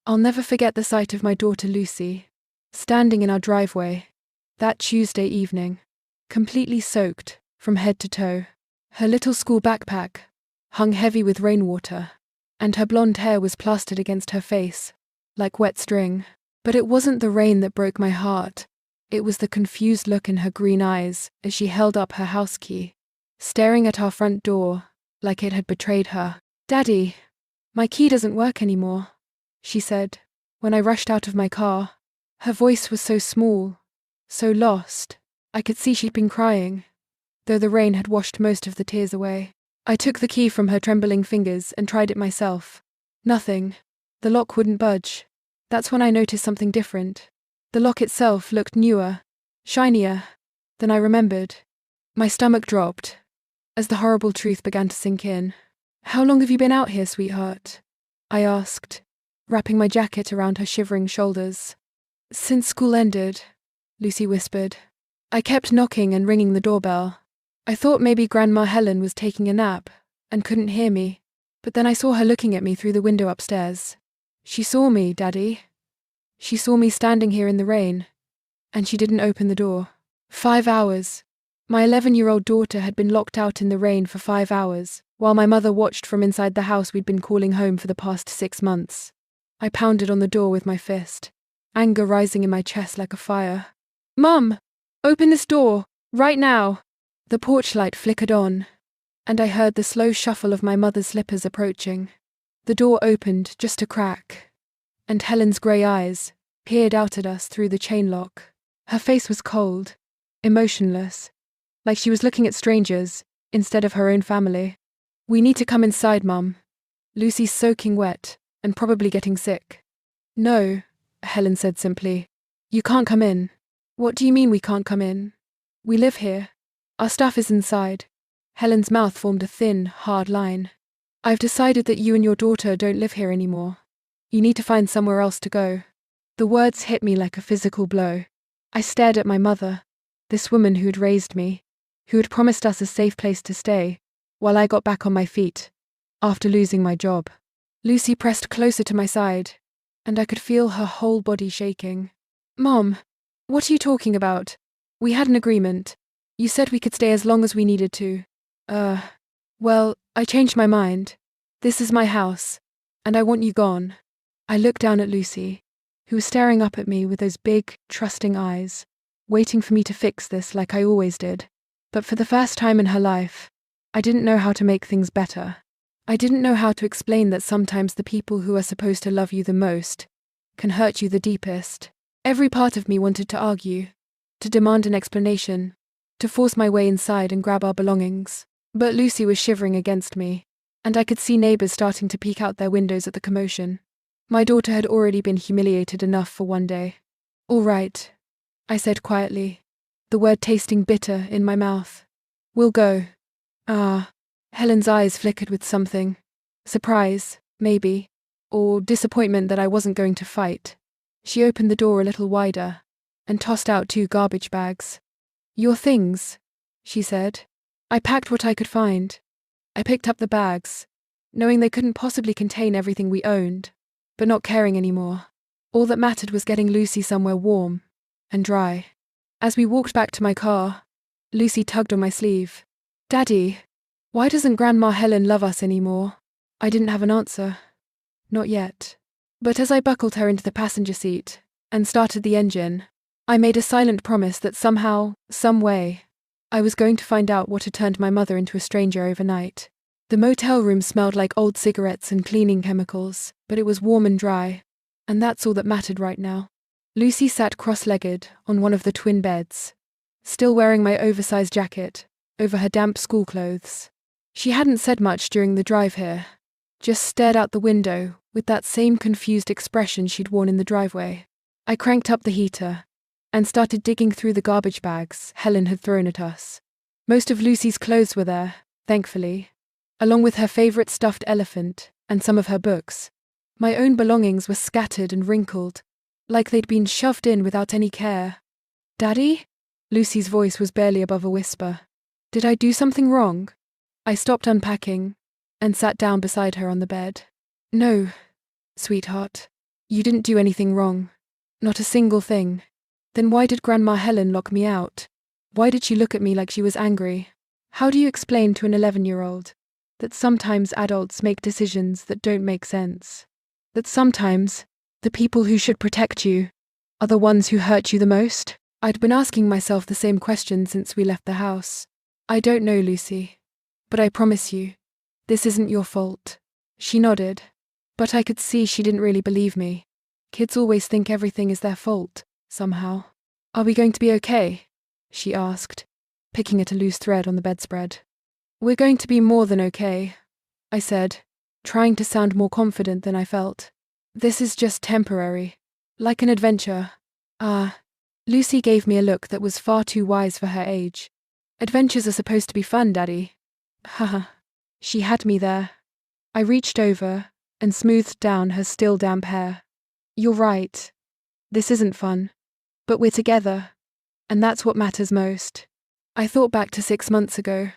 I'll never forget the sight of my daughter Lucy, standing in our driveway, that Tuesday evening, completely soaked from head to toe. Her little school backpack hung heavy with rainwater, and her blonde hair was plastered against her face, like wet string. But it wasn't the rain that broke my heart. It was the confused look in her green eyes as she held up her house key, staring at our front door like it had betrayed her. "Daddy, my key doesn't work anymore," she said, when I rushed out of my car. Her voice was so small, so lost. I could see she'd been crying, though the rain had washed most of the tears away. I took the key from her trembling fingers and tried it myself. Nothing. The lock wouldn't budge. That's when I noticed something different. The lock itself looked newer, shinier than I remembered. My stomach dropped as the horrible truth began to sink in. "How long have you been out here, sweetheart?" I asked, wrapping my jacket around her shivering shoulders. "Since school ended," Lucy whispered. I kept knocking and ringing the doorbell. I thought maybe Grandma Helen was taking a nap and couldn't hear me, but then I saw her looking at me through the window upstairs. "She saw me, Daddy. She saw me standing here in the rain, and she didn't open the door." 5 hours. My 11-year-old daughter had been locked out in the rain for 5 hours, while my mother watched from inside the house we'd been calling home for the past 6 months. I pounded on the door with my fist, anger rising in my chest like a fire. "Mum, open this door, right now!" The porch light flickered on, and I heard the slow shuffle of my mother's slippers approaching. The door opened just a crack, and Helen's grey eyes peered out at us through the chain lock. Her face was cold, emotionless, like she was looking at strangers instead of her own family. "We need to come inside, Mum. Lucy's soaking wet and probably getting sick." "No," Helen said simply. "You can't come in." "What do you mean we can't come in? We live here. Our stuff is inside." Helen's mouth formed a thin, hard line. "I've decided that you and your daughter don't live here anymore. You need to find somewhere else to go." The words hit me like a physical blow. I stared at my mother, this woman who'd raised me, who had promised us a safe place to stay, while I got back on my feet, after losing my job. Lucy pressed closer to my side, and I could feel her whole body shaking. "Mom, what are you talking about? We had an agreement. You said we could stay as long as we needed to." Well, I changed my mind. This is my house, and I want you gone." I looked down at Lucy, who was staring up at me with those big, trusting eyes, waiting for me to fix this like I always did. But for the first time in her life, I didn't know how to make things better. I didn't know how to explain that sometimes the people who are supposed to love you the most can hurt you the deepest. Every part of me wanted to argue, to demand an explanation, to force my way inside and grab our belongings. But Lucy was shivering against me, and I could see neighbors starting to peek out their windows at the commotion. My daughter had already been humiliated enough for one day. "All right," I said quietly, the word tasting bitter in my mouth. "We'll go." Helen's eyes flickered with something. Surprise, maybe, or disappointment that I wasn't going to fight. She opened the door a little wider and tossed out 2 garbage bags. "Your things," she said. I packed what I could find. I picked up the bags, knowing they couldn't possibly contain everything we owned, but not caring anymore. All that mattered was getting Lucy somewhere warm and dry. As we walked back to my car, Lucy tugged on my sleeve. "Daddy, why doesn't Grandma Helen love us anymore?" I didn't have an answer. Not yet. But as I buckled her into the passenger seat and started the engine, I made a silent promise that somehow, some way, I was going to find out what had turned my mother into a stranger overnight. The motel room smelled like old cigarettes and cleaning chemicals, but it was warm and dry, and that's all that mattered right now. Lucy sat cross-legged on one of the twin beds, still wearing my oversized jacket over her damp school clothes. She hadn't said much during the drive here, just stared out the window with that same confused expression she'd worn in the driveway. I cranked up the heater and started digging through the garbage bags Helen had thrown at us. Most of Lucy's clothes were there, thankfully, along with her favorite stuffed elephant and some of her books. My own belongings were scattered and wrinkled, like they'd been shoved in without any care. "Daddy?" Lucy's voice was barely above a whisper. "Did I do something wrong?" I stopped unpacking and sat down beside her on the bed. "No, sweetheart. You didn't do anything wrong. Not a single thing. Then why did Grandma Helen lock me out? Why did she look at me like she was angry? How do you explain to an 11-year-old that sometimes adults make decisions that don't make sense? That sometimes the people who should protect you are the ones who hurt you the most? I'd been asking myself the same question since we left the house. I don't know, Lucy. But I promise you, this isn't your fault. She nodded. But I could see she didn't really believe me. Kids always think everything is their fault, somehow. Are we going to be okay? She asked, picking at a loose thread on the bedspread. We're going to be more than okay, I said, trying to sound more confident than I felt. This is just temporary. Like an adventure. Lucy gave me a look that was far too wise for her age. Adventures are supposed to be fun, Daddy. Haha. She had me there. I reached over and smoothed down her still damp hair. You're right. This isn't fun. But we're together. And that's what matters most. I thought back to 6 months ago,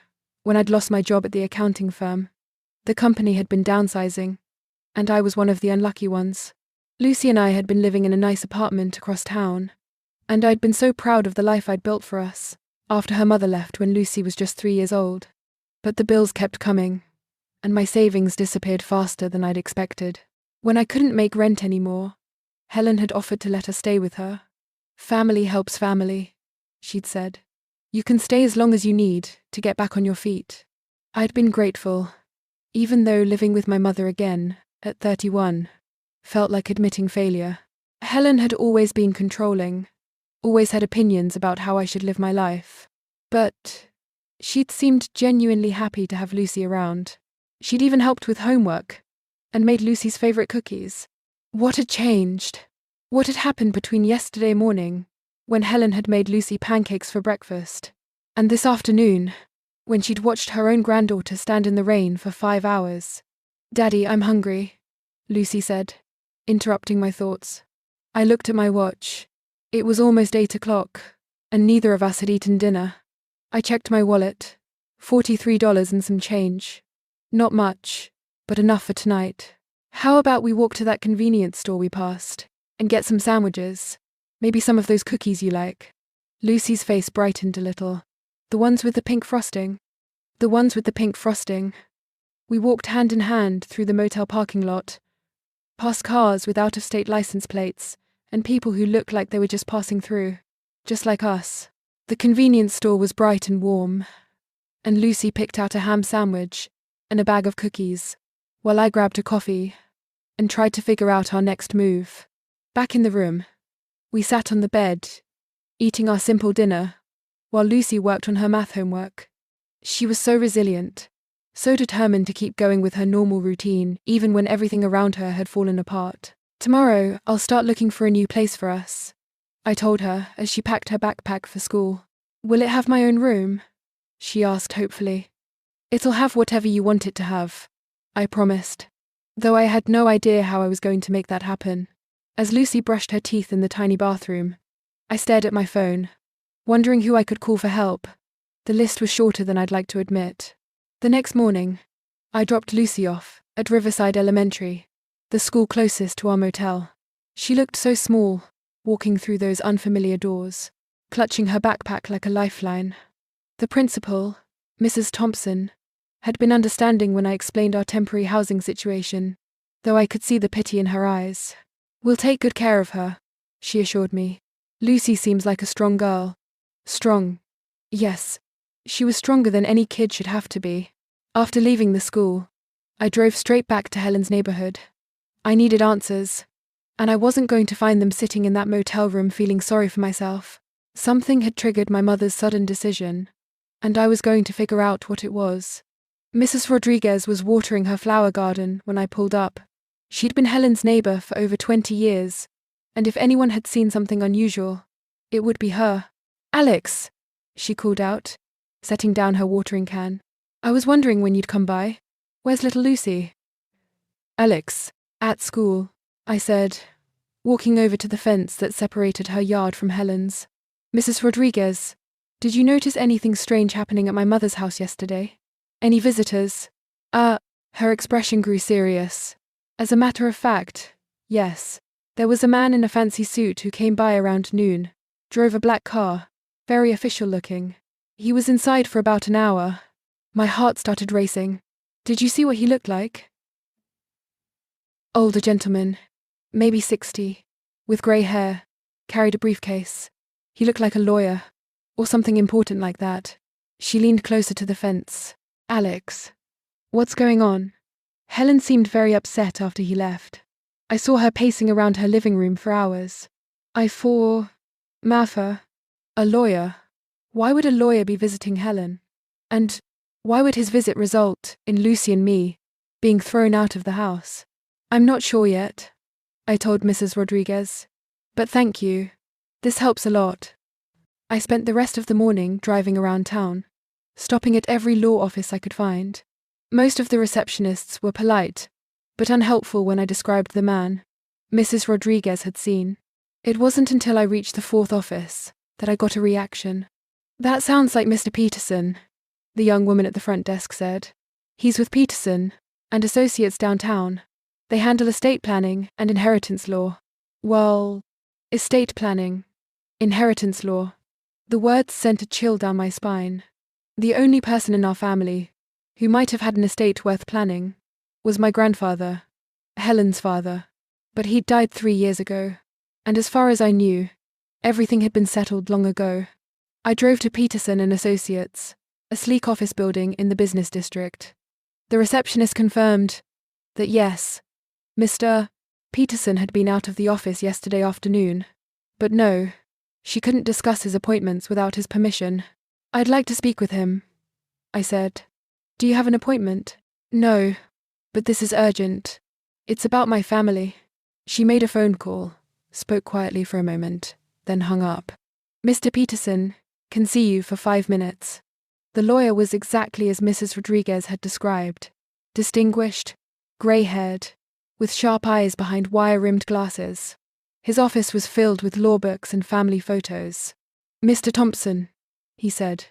when I'd lost my job at the accounting firm. The company had been downsizing, and I was one of the unlucky ones. Lucy and I had been living in a nice apartment across town, and I'd been so proud of the life I'd built for us, after her mother left when Lucy was just 3 years old. But the bills kept coming, and my savings disappeared faster than I'd expected. When I couldn't make rent anymore, Helen had offered to let us stay with her. Family helps family, she'd said. You can stay as long as you need to get back on your feet. I'd been grateful, even though living with my mother again, at 31, felt like admitting failure. Helen had always been controlling, always had opinions about how I should live my life. But she'd seemed genuinely happy to have Lucy around. She'd even helped with homework and made Lucy's favorite cookies. What had changed? What had happened between yesterday morning, when Helen had made Lucy pancakes for breakfast, and this afternoon, when she'd watched her own granddaughter stand in the rain for 5 hours? Daddy, I'm hungry, Lucy said, interrupting my thoughts. I looked at my watch. It was almost 8 o'clock, and neither of us had eaten dinner. I checked my wallet. $43 and some change. Not much, but enough for tonight. How about we walk to that convenience store we passed and get some sandwiches? Maybe some of those cookies you like. Lucy's face brightened a little. The ones with the pink frosting. The ones with the pink frosting. We walked hand in hand through the motel parking lot, past cars with out-of-state license plates and people who looked like they were just passing through, just like us. The convenience store was bright and warm, and Lucy picked out a ham sandwich and a bag of cookies, while I grabbed a coffee and tried to figure out our next move. Back in the room, we sat on the bed, eating our simple dinner, while Lucy worked on her math homework. She was so resilient, so determined to keep going with her normal routine, even when everything around her had fallen apart. Tomorrow, I'll start looking for a new place for us, I told her as she packed her backpack for school. Will it have my own room? She asked hopefully. It'll have whatever you want it to have, I promised, though I had no idea how I was going to make that happen. As Lucy brushed her teeth in the tiny bathroom, I stared at my phone, wondering who I could call for help. The list was shorter than I'd like to admit. The next morning, I dropped Lucy off at Riverside Elementary, the school closest to our motel. She looked so small, walking through those unfamiliar doors, clutching her backpack like a lifeline. The principal, Mrs. Thompson, had been understanding when I explained our temporary housing situation, though I could see the pity in her eyes. We'll take good care of her, she assured me. Lucy seems like a strong girl. Strong. Yes, she was stronger than any kid should have to be. After leaving the school, I drove straight back to Helen's neighborhood. I needed answers, and I wasn't going to find them sitting in that motel room feeling sorry for myself. Something had triggered my mother's sudden decision, and I was going to figure out what it was. Mrs. Rodriguez was watering her flower garden when I pulled up. She'd been Helen's neighbor for over 20 years, and if anyone had seen something unusual, it would be her. Alex, she called out, setting down her watering can. I was wondering when you'd come by. Where's little Lucy? Alex, at school, I said, walking over to the fence that separated her yard from Helen's. Mrs. Rodriguez, did you notice anything strange happening at my mother's house yesterday? Any visitors? Her expression grew serious. As a matter of fact, yes. There was a man in a fancy suit who came by around noon, drove a black car, very official looking. He was inside for about an hour. My heart started racing. Did you see what he looked like? Older gentleman, maybe 60, with grey hair, carried a briefcase. He looked like a lawyer, or something important like that. She leaned closer to the fence. Alex, what's going on? Helen seemed very upset after he left. I saw her pacing around her living room for hours. Martha, a lawyer. Why would a lawyer be visiting Helen? And why would his visit result in Lucy and me being thrown out of the house? I'm not sure yet, I told Mrs. Rodriguez. But thank you. This helps a lot. I spent the rest of the morning driving around town, stopping at every law office I could find. Most of the receptionists were polite, but unhelpful when I described the man Mrs. Rodriguez had seen. It wasn't until I reached the 4th office that I got a reaction. That sounds like Mr. Peterson, the young woman at the front desk said. He's with Peterson and Associates downtown. They handle estate planning and inheritance law. Well, estate planning, inheritance law. The words sent a chill down my spine. The only person in our family who might have had an estate worth planning was my grandfather, Helen's father. But he'd died 3 years ago, and as far as I knew, everything had been settled long ago. I drove to Peterson and Associates, a sleek office building in the business district. The receptionist confirmed that yes, Mr. Peterson had been out of the office yesterday afternoon. But no, she couldn't discuss his appointments without his permission. I'd like to speak with him, I said. Do you have an appointment? No, but this is urgent. It's about my family. She made a phone call, spoke quietly for a moment, then hung up. Mr. Peterson can see you for 5 minutes. The lawyer was exactly as Mrs. Rodriguez had described. Distinguished, grey-haired, with sharp eyes behind wire-rimmed glasses. His office was filled with law books and family photos. Mr. Thompson, he said,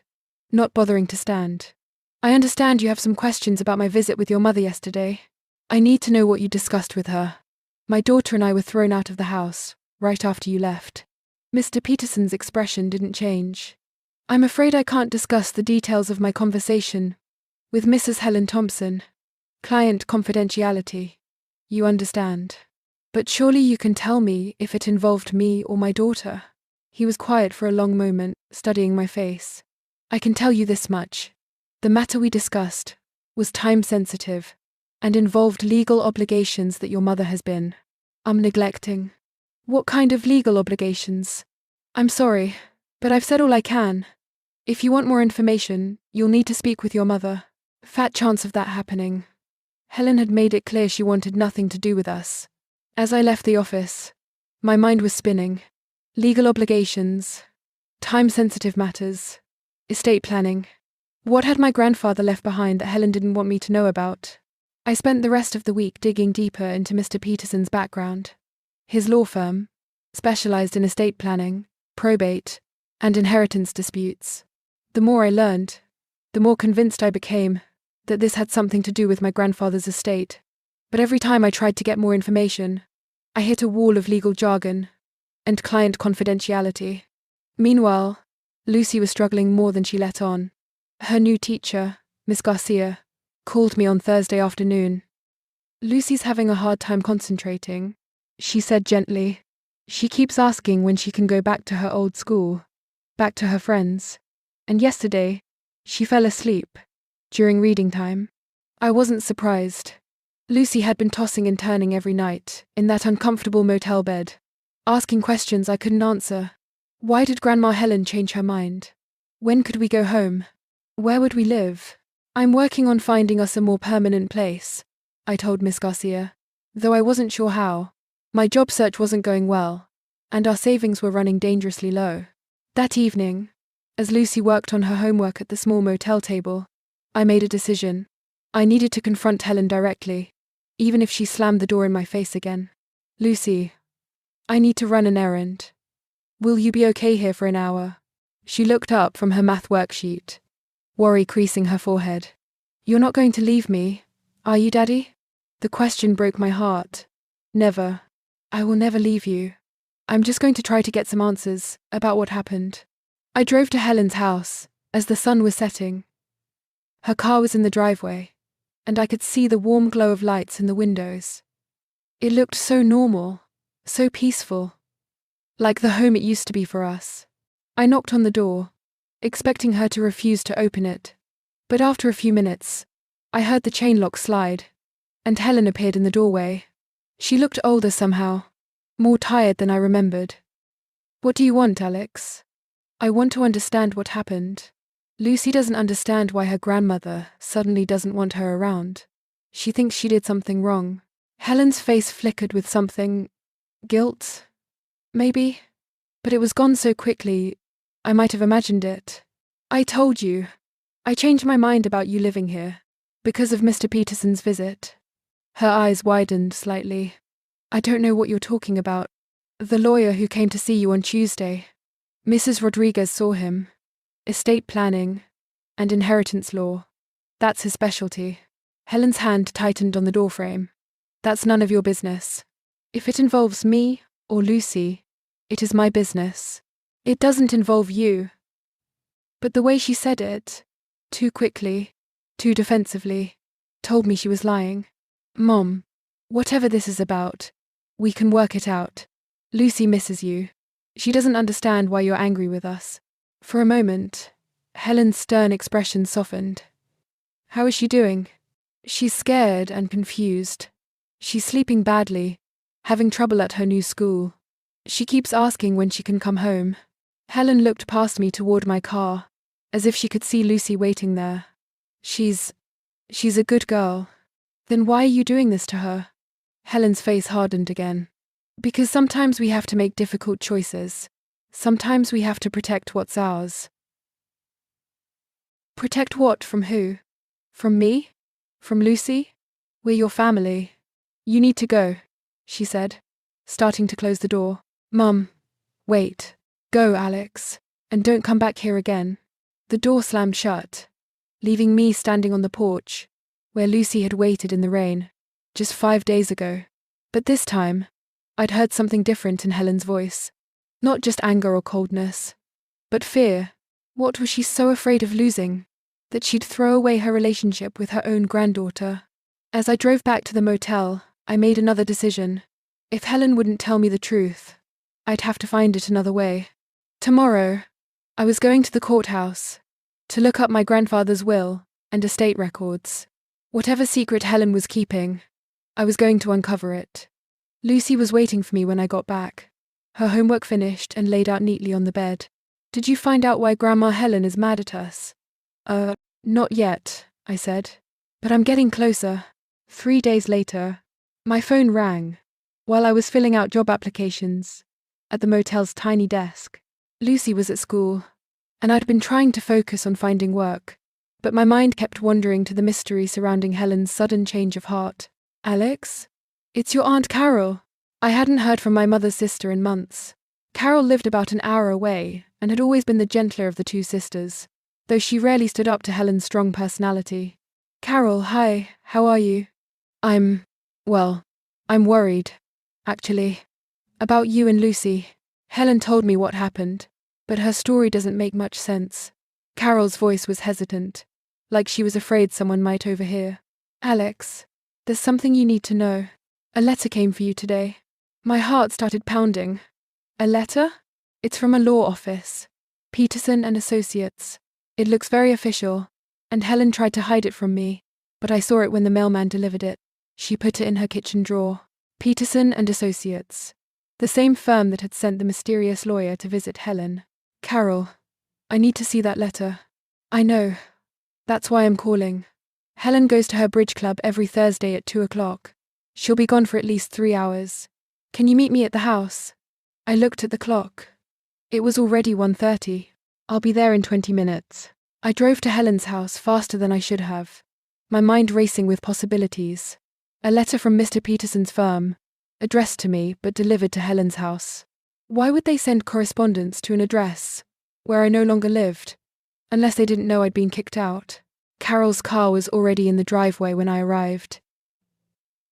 not bothering to stand. I understand you have some questions about my visit with your mother yesterday. I need to know what you discussed with her. My daughter and I were thrown out of the house, right after you left. Mr. Peterson's expression didn't change. I'm afraid I can't discuss the details of my conversation with Mrs. Helen Thompson. Client confidentiality. You understand. But surely you can tell me if it involved me or my daughter. He was quiet for a long moment, studying my face. I can tell you this much. The matter we discussed was time-sensitive and involved legal obligations that your mother has been neglecting. What kind of legal obligations? I'm sorry, but I've said all I can. If you want more information, you'll need to speak with your mother. Fat chance of that happening. Helen had made it clear she wanted nothing to do with us. As I left the office, my mind was spinning. Legal obligations, time-sensitive matters, estate planning. What had my grandfather left behind that Helen didn't want me to know about? I spent the rest of the week digging deeper into Mr. Peterson's background. His law firm specialized in estate planning, probate, and inheritance disputes. The more I learned, the more convinced I became that this had something to do with my grandfather's estate. But every time I tried to get more information, I hit a wall of legal jargon and client confidentiality. Meanwhile, Lucy was struggling more than she let on. Her new teacher, Miss Garcia, called me on Thursday afternoon. Lucy's having a hard time concentrating, she said gently. She keeps asking when she can go back to her old school, back to her friends. And yesterday, she fell asleep during reading time. I wasn't surprised. Lucy had been tossing and turning every night in that uncomfortable motel bed, asking questions I couldn't answer. Why did Grandma Helen change her mind? When could we go home? Where would we live? I'm working on finding us a more permanent place, I told Miss Garcia, though I wasn't sure how. My job search wasn't going well, and our savings were running dangerously low. That evening, as Lucy worked on her homework at the small motel table, I made a decision. I needed to confront Helen directly, even if she slammed the door in my face again. Lucy, I need to run an errand. Will you be okay here for an hour? She looked up from her math worksheet, worry creasing her forehead. You're not going to leave me, are you, Daddy? The question broke my heart. Never. I will never leave you. I'm just going to try to get some answers about what happened. I drove to Helen's house as the sun was setting. Her car was in the driveway, and I could see the warm glow of lights in the windows. It looked so normal, so peaceful, like the home it used to be for us. I knocked on the door, expecting her to refuse to open it, but after a few minutes, I heard the chain lock slide, and Helen appeared in the doorway. She looked older somehow, more tired than I remembered. "What do you want, Alex?" "I want to understand what happened. Lucy doesn't understand why her grandmother suddenly doesn't want her around. She thinks she did something wrong." Helen's face flickered with something. Guilt? Maybe? But it was gone so quickly, I might have imagined it. "I told you. I changed my mind about you living here, because of Mr. Peterson's visit." Her eyes widened slightly. "I don't know what you're talking about." "The lawyer who came to see you on Tuesday. Mrs. Rodriguez saw him. Estate planning and inheritance law. That's his specialty." Helen's hand tightened on the doorframe. "That's none of your business. If it involves me or Lucy, it is my business. It doesn't involve you." But the way she said it, too quickly, too defensively, told me she was lying. "Mom, whatever this is about, we can work it out. Lucy misses you. She doesn't understand why you're angry with us." For a moment, Helen's stern expression softened. "How is she doing?" "She's scared and confused. She's sleeping badly, having trouble at her new school. She keeps asking when she can come home." Helen looked past me toward my car, as if she could see Lucy waiting there. She's a good girl." "Then why are you doing this to her?" Helen's face hardened again. "Because sometimes we have to make difficult choices. Sometimes we have to protect what's ours." "Protect what from who? From me? From Lucy? We're your family. You need to go," she said, starting to close the door. "Mum, wait. Go, Alex, and don't come back here again." The door slammed shut, leaving me standing on the porch, where Lucy had waited in the rain, just 5 days ago. But this time, I'd heard something different in Helen's voice. Not just anger or coldness, but fear. What was she so afraid of losing, that she'd throw away her relationship with her own granddaughter? As I drove back to the motel, I made another decision. If Helen wouldn't tell me the truth, I'd have to find it another way. Tomorrow, I was going to the courthouse to look up my grandfather's will and estate records. Whatever secret Helen was keeping, I was going to uncover it. Lucy was waiting for me when I got back, her homework finished and laid out neatly on the bed. "Did you find out why Grandma Helen is mad at us?" Not yet," I said. "But I'm getting closer." 3 days later, my phone rang while I was filling out job applications at the motel's tiny desk. Lucy was at school, and I'd been trying to focus on finding work, but my mind kept wandering to the mystery surrounding Helen's sudden change of heart. "Alex? It's your Aunt Carol." I hadn't heard from my mother's sister in months. Carol lived about an hour away and had always been the gentler of the two sisters, though she rarely stood up to Helen's strong personality. "Carol, hi, how are you?" I'm worried, actually, about you and Lucy." Helen told me what happened, but her story doesn't make much sense. Carol's voice was hesitant, like she was afraid someone might overhear. "Alex, there's something you need to know. A letter came for you today." My heart started pounding. "A letter?" "It's from a law office. Peterson and Associates. It looks very official, and Helen tried to hide it from me, but I saw it when the mailman delivered it." She put it in her kitchen drawer. Peterson and Associates. The same firm that had sent the mysterious lawyer to visit Helen. "Carol, I need to see that letter." "I know. That's why I'm calling. Helen goes to her bridge club every Thursday at 2 o'clock. She'll be gone for at least 3 hours. Can you meet me at the house?" I looked at the clock. It was already 1:30. "I'll be there in 20 minutes. I drove to Helen's house faster than I should have, my mind racing with possibilities. A letter from Mr. Peterson's firm, addressed to me but delivered to Helen's house. Why would they send correspondence to an address where I no longer lived, unless they didn't know I'd been kicked out? Carol's car was already in the driveway when I arrived.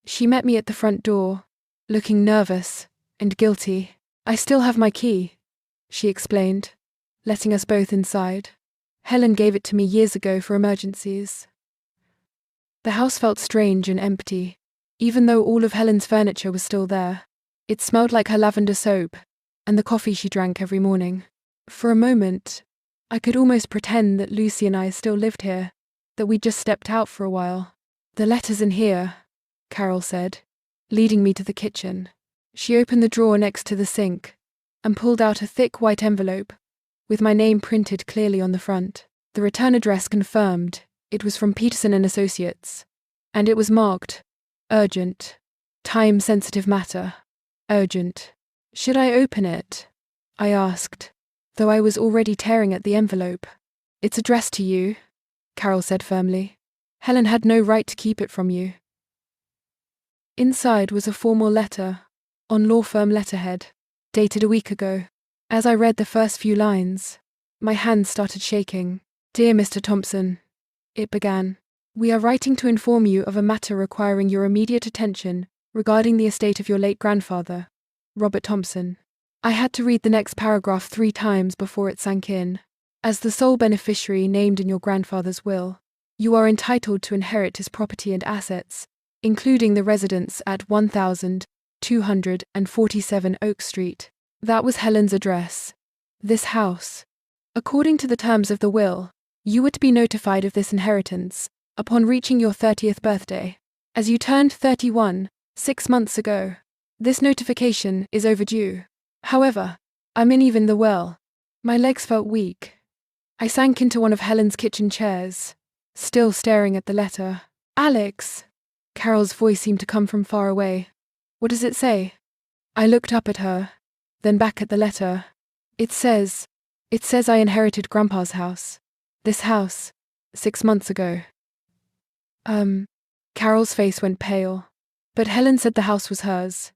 She met me at the front door, looking nervous and guilty. I still have my key, she explained, letting us both inside. Helen gave it to me years ago for emergencies. The house felt strange and empty, even though all of Helen's furniture was still there. It smelled like her lavender soap and the coffee she drank every morning. For a moment, I could almost pretend that Lucy and I still lived here, that we'd just stepped out for a while. "The letter's in here," Carol said, leading me to the kitchen. She opened the drawer next to the sink and pulled out a thick white envelope with my name printed clearly on the front. The return address confirmed it was from Peterson and Associates, and it was marked urgent. Time-sensitive matter. Urgent. "Should I open it?" I asked, though I was already tearing at the envelope. "It's addressed to you," Carol said firmly. "Helen had no right to keep it from you." Inside was a formal letter, on law firm letterhead, dated a week ago. As I read the first few lines, my hands started shaking. "Dear Mr. Thompson," it began, "we are writing to inform you of a matter requiring your immediate attention regarding the estate of your late grandfather, Robert Thompson." I had to read the next paragraph 3 times before it sank in. "As the sole beneficiary named in your grandfather's will, you are entitled to inherit his property and assets, including the residence at 1247 Oak Street. That was Helen's address. This house. According to the terms of the will, you were to be notified of this inheritance upon reaching your 30th birthday. As you turned 31, 6 months ago, this notification is overdue. However, I'm in even the will." My legs felt weak. I sank into one of Helen's kitchen chairs, still staring at the letter. "Alex!" Carol's voice seemed to come from far away. "What does it say?" I looked up at her, then back at the letter. It says I inherited Grandpa's house. This house, 6 months ago." Carol's face went pale. "But Helen said the house was hers.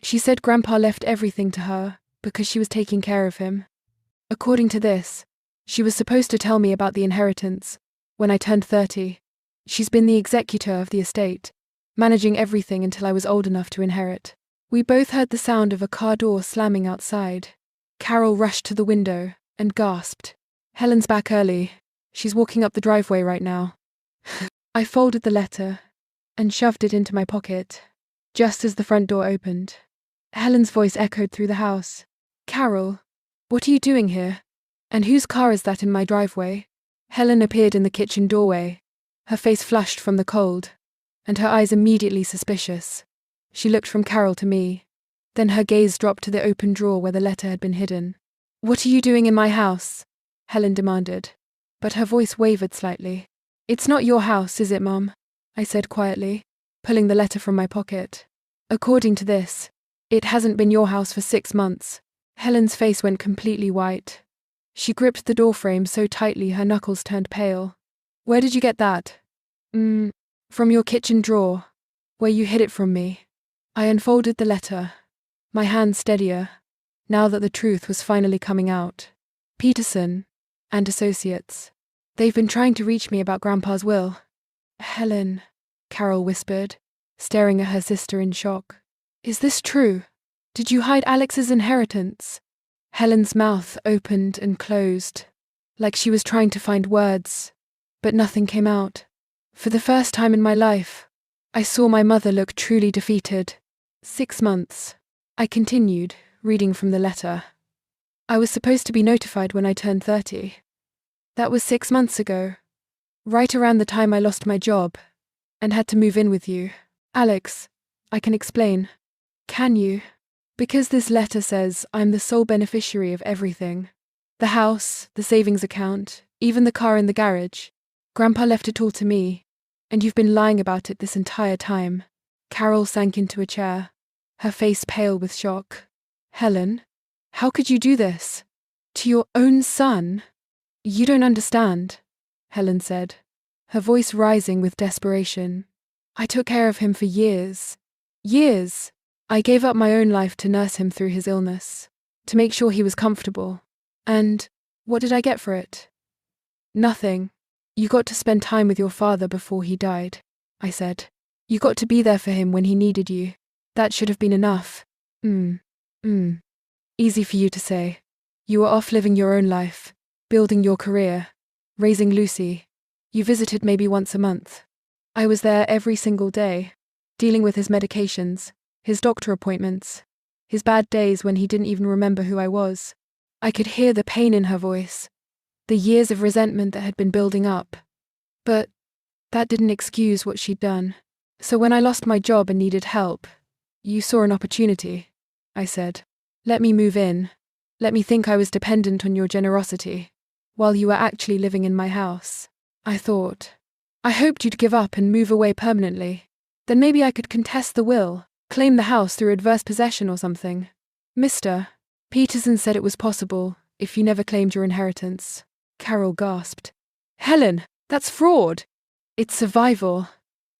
She said Grandpa left everything to her because she was taking care of him. According to this, she was supposed to tell me about the inheritance when I turned 30. She's been the executor of the estate, managing everything until I was old enough to inherit." We both heard the sound of a car door slamming outside. Carol rushed to the window and gasped, "Helen's back early. She's walking up the driveway right now." I folded the letter and shoved it into my pocket, just as the front door opened. Helen's voice echoed through the house. "Carol, what are you doing here? And whose car is that in my driveway?" Helen appeared in the kitchen doorway, her face flushed from the cold, and her eyes immediately suspicious. She looked from Carol to me, then her gaze dropped to the open drawer where the letter had been hidden. "What are you doing in my house?" Helen demanded, but her voice wavered slightly. "It's not your house, is it, Mum?" I said quietly, pulling the letter from my pocket. "According to this, it hasn't been your house for 6 months. Helen's face went completely white. She gripped the doorframe so tightly her knuckles turned pale. "Where did you get that?" From your kitchen drawer, where you hid it from me." I unfolded the letter, my hand steadier, now that the truth was finally coming out. "Peterson and Associates. They've been trying to reach me about Grandpa's will." "Helen," Carol whispered, staring at her sister in shock. "Is this true? Did you hide Alex's inheritance?" Helen's mouth opened and closed, like she was trying to find words, but nothing came out. For the first time in my life, I saw my mother look truly defeated. 6 months. I continued, reading from the letter. "I was supposed to be notified when I turned 30. That was 6 months ago, right around the time I lost my job and had to move in with you. Alex, I can explain." "Can you?" "Because this letter says I'm the sole beneficiary of everything. The house, the savings account, even the car in the garage. Grandpa left it all to me, and you've been lying about it this entire time." Carol sank into a chair, her face pale with shock. "Helen, how could you do this? To your own son?" "You don't understand," Helen said, her voice rising with desperation. "I took care of him for years. Years. I gave up my own life to nurse him through his illness, to make sure he was comfortable. And what did I get for it? Nothing. You got to spend time with your father before he died," I said. "You got to be there for him when he needed you. That should have been enough." Mm. Mm. Easy for you to say. You were off living your own life, building your career, raising Lucy. You visited maybe once a month. I was there every single day, dealing with his medications, his doctor appointments, his bad days when he didn't even remember who I was. I could hear the pain in her voice, the years of resentment that had been building up. But that didn't excuse what she'd done. So when I lost my job and needed help, you saw an opportunity, I said. Let me move in. Let me think I was dependent on your generosity, while you were actually living in my house. I thought. I hoped you'd give up and move away permanently. Then maybe I could contest the will, claim the house through adverse possession or something. Mr. Peterson said it was possible, if you never claimed your inheritance. Carol gasped. Helen, that's fraud! It's survival,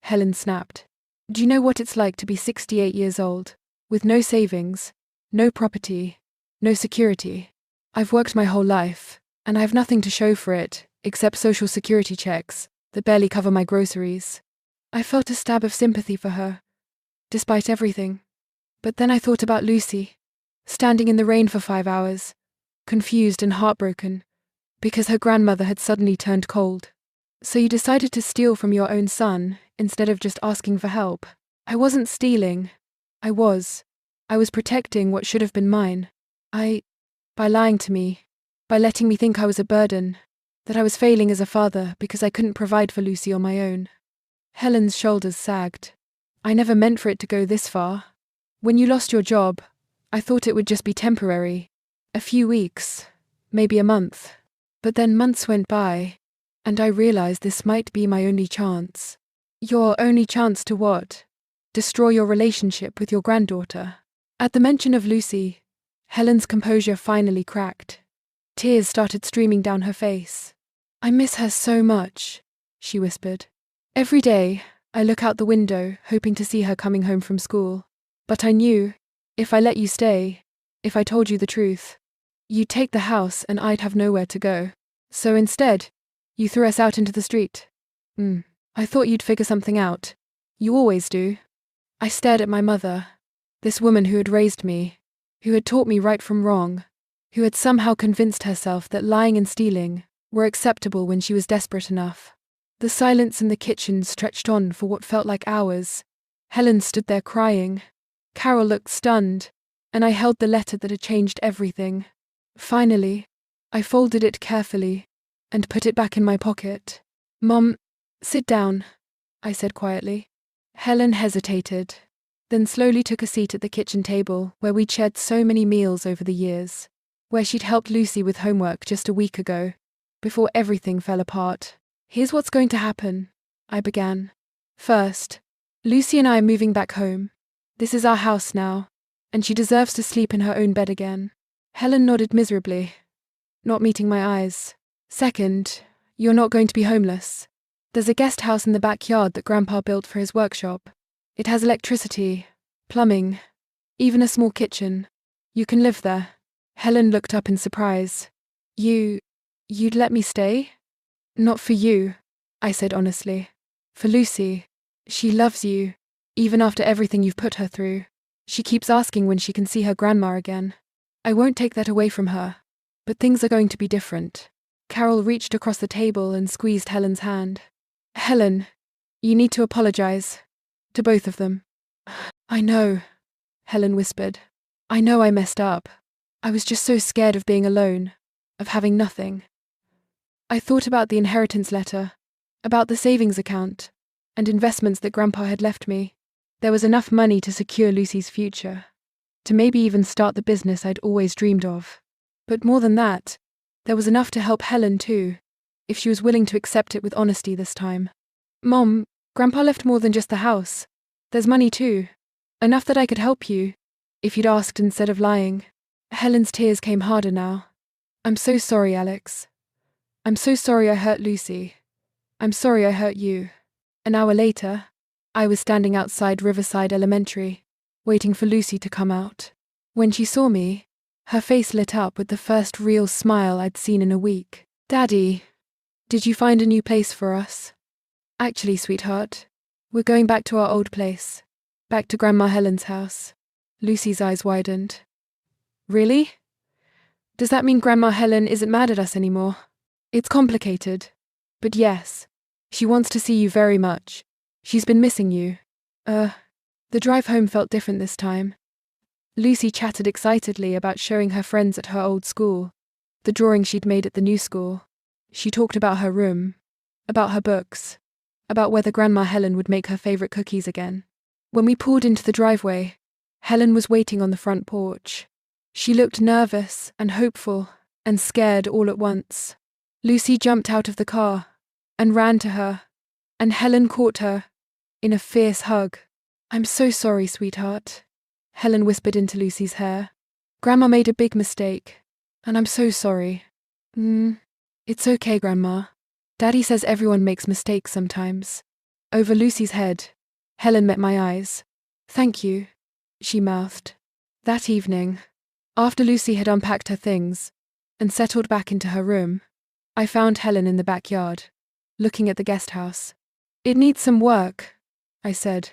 Helen snapped. Do you know what it's like to be 68 years old, with no savings, no property, no security? I've worked my whole life, and I have nothing to show for it, except social security checks that barely cover my groceries. I felt a stab of sympathy for her, despite everything. But then I thought about Lucy, standing in the rain for 5 hours, confused and heartbroken, because her grandmother had suddenly turned cold. So you decided to steal from your own son, instead of just asking for help. I wasn't stealing. I was protecting what should have been mine. By lying to me, by letting me think I was a burden, that I was failing as a father because I couldn't provide for Lucy on my own. Helen's shoulders sagged. I never meant for it to go this far. When you lost your job, I thought it would just be temporary. A few weeks, maybe a month. But then months went by, and I realized this might be my only chance. Your only chance to what? Destroy your relationship with your granddaughter. At the mention of Lucy, Helen's composure finally cracked. Tears started streaming down her face. I miss her so much, she whispered. Every day, I look out the window, hoping to see her coming home from school. But I knew, if I let you stay, if I told you the truth, you'd take the house and I'd have nowhere to go. So instead, you threw us out into the street. I thought you'd figure something out. You always do. I stared at my mother, this woman who had raised me, who had taught me right from wrong, who had somehow convinced herself that lying and stealing were acceptable when she was desperate enough. The silence in the kitchen stretched on for what felt like hours. Helen stood there crying. Carol looked stunned, and I held the letter that had changed everything. Finally, I folded it carefully and put it back in my pocket. Mom, sit down, I said quietly. Helen hesitated, then slowly took a seat at the kitchen table where we'd shared so many meals over the years, where she'd helped Lucy with homework just a week ago, before everything fell apart. Here's what's going to happen, I began. First, Lucy and I are moving back home. This is our house now, and she deserves to sleep in her own bed again. Helen nodded miserably, not meeting my eyes. Second, you're not going to be homeless. There's a guest house in the backyard that Grandpa built for his workshop. It has electricity, plumbing, even a small kitchen. You can live there. Helen looked up in surprise. You'd let me stay? Not for you, I said honestly. For Lucy. She loves you, even after everything you've put her through. She keeps asking when she can see her grandma again. I won't take that away from her. But things are going to be different. Carol reached across the table and squeezed Helen's hand. Helen, you need to apologize. To both of them. I know, Helen whispered. I know I messed up. I was just so scared of being alone, of having nothing. I thought about the inheritance letter, about the savings account, and investments that Grandpa had left me. There was enough money to secure Lucy's future, to maybe even start the business I'd always dreamed of. But more than that, there was enough to help Helen too, if she was willing to accept it with honesty this time. Mom, Grandpa left more than just the house. There's money too. Enough that I could help you, if you'd asked instead of lying. Helen's tears came harder now. I'm so sorry, Alex. I'm so sorry I hurt Lucy. I'm sorry I hurt you. An hour later, I was standing outside Riverside Elementary, waiting for Lucy to come out. When she saw me, her face lit up with the first real smile I'd seen in a week. Daddy, did you find a new place for us? Actually, sweetheart, we're going back to our old place, back to Grandma Helen's house. Lucy's eyes widened. Really? Does that mean Grandma Helen isn't mad at us anymore? It's complicated. But yes, she wants to see you very much. She's been missing you. The drive home felt different this time. Lucy chatted excitedly about showing her friends at her old school, the drawing she'd made at the new school. She talked about her room, about her books, about whether Grandma Helen would make her favorite cookies again. When we pulled into the driveway, Helen was waiting on the front porch. She looked nervous and hopeful and scared all at once. Lucy jumped out of the car and ran to her, and Helen caught her in a fierce hug. I'm so sorry, sweetheart, Helen whispered into Lucy's hair. Grandma made a big mistake, and I'm so sorry. It's okay, Grandma. Daddy says everyone makes mistakes sometimes. Over Lucy's head, Helen met my eyes. Thank you, she mouthed. That evening, after Lucy had unpacked her things and settled back into her room, I found Helen in the backyard, looking at the guest house. It needs some work, I said,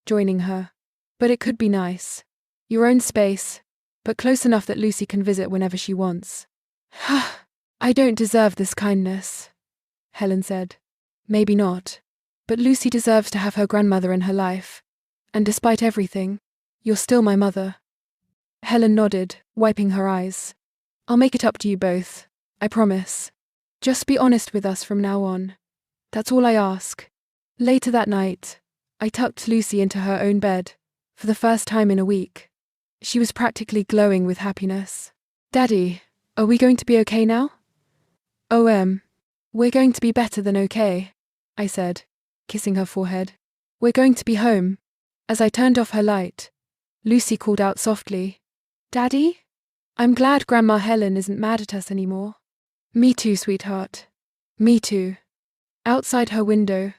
joining her. But it could be nice. Your own space, but close enough that Lucy can visit whenever she wants. I don't deserve this kindness, Helen said. Maybe not. But Lucy deserves to have her grandmother in her life. And despite everything, you're still my mother. Helen nodded, wiping her eyes. I'll make it up to you both, I promise. Just be honest with us from now on. That's all I ask. Later that night, I tucked Lucy into her own bed, for the first time in a week. She was practically glowing with happiness. Daddy, are we going to be okay now? We're going to be better than okay, I said, kissing her forehead. We're going to be home. As I turned off her light, Lucy called out softly, Daddy? I'm glad Grandma Helen isn't mad at us anymore. Me too, sweetheart. Me too. Outside her window,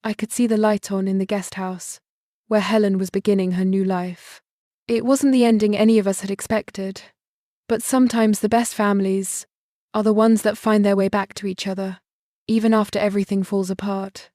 I could see the light on in the guest house, where Helen was beginning her new life. It wasn't the ending any of us had expected, but sometimes the best families are the ones that find their way back to each other, even after everything falls apart.